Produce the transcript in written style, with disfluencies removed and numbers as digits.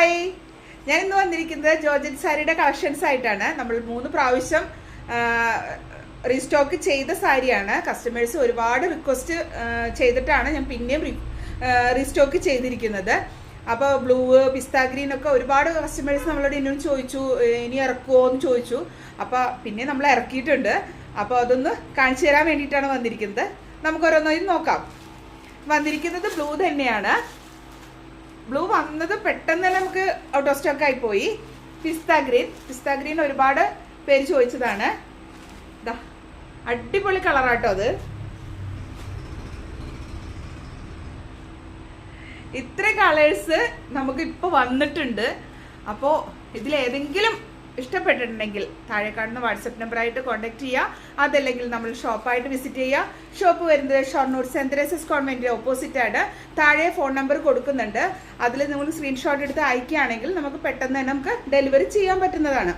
Hi, ഞാൻ ഇന്ന് വന്നിരിക്കുന്നത് ജോർജറ്റ് സാരിയുടെ കളക്ഷൻസ് ആയിട്ടാണ്. നമ്മൾ 3 പ്രാവശ്യം റീസ്റ്റോക്ക് ചെയ്ത സാരിയാണ്. കസ്റ്റമേഴ്സ് ഒരുപാട് റിക്വസ്റ്റ് ചെയ്തിട്ടാണ് ഞാൻ പിന്നെയും റീസ്റ്റോക്ക് ചെയ്തിരിക്കുന്നത്. അപ്പോൾ ബ്ലൂ, പിസ്ത ഗ്രീൻ ഒക്കെ ഒരുപാട് കസ്റ്റമേഴ്സ് നമ്മളോട് ഇനിയും ചോദിച്ചു, ഇനി ഇറക്കുമോ എന്ന് ചോദിച്ചു. അപ്പോൾ പിന്നെ നമ്മൾ ഇറക്കിയിട്ടുണ്ട്. അപ്പോൾ അതൊന്ന് കാണിച്ചു തരാൻ വേണ്ടിയിട്ടാണ് വന്നിരിക്കുന്നത്. നമുക്ക് ഓരോന്നായി നോക്കാം. വന്നിരിക്കുന്നത് ബ്ലൂ തന്നെയാണ്. ബ്ലൂ വന്നത് പെട്ടെന്ന് തന്നെ നമുക്ക് ഔട്ട് ഓഫ് സ്റ്റോക്ക് ആയിപ്പോയി. പിസ്ത ഗ്രീൻ ഒരുപാട് പേര് ചോദിച്ചതാണ്. ഇതാ അടിപൊളി കളറാട്ടോ അത്. ഇത്ര കളേഴ്സ് നമുക്ക് ഇപ്പോൾ വന്നിട്ടുണ്ട്. അപ്പോൾ ഇതിലേതെങ്കിലും ഇഷ്ടപ്പെട്ടിട്ടുണ്ടെങ്കിൽ താഴെ കാണുന്ന വാട്സപ്പ് നമ്പറായിട്ട് കോൺടാക്ട് ചെയ്യുക. അതല്ലെങ്കിൽ നമ്മൾ ഷോപ്പായിട്ട് വിസിറ്റ് ചെയ്യുക. ഷോപ്പ് വരുന്നത് ഷൊർണൂർ സെന്റ് തെരേസസ് കോൺവെന്റിന്റെ ഓപ്പോസിറ്റ് ആണ്. താഴെ ഫോൺ നമ്പർ കൊടുക്കുന്നുണ്ട്. അതിൽ നിങ്ങൾ സ്ക്രീൻഷോട്ട് എടുത്ത് അയക്കുകയാണെങ്കിൽ നമുക്ക് പെട്ടെന്ന് തന്നെ നമുക്ക് ഡെലിവറി ചെയ്യാൻ പറ്റുന്നതാണ്.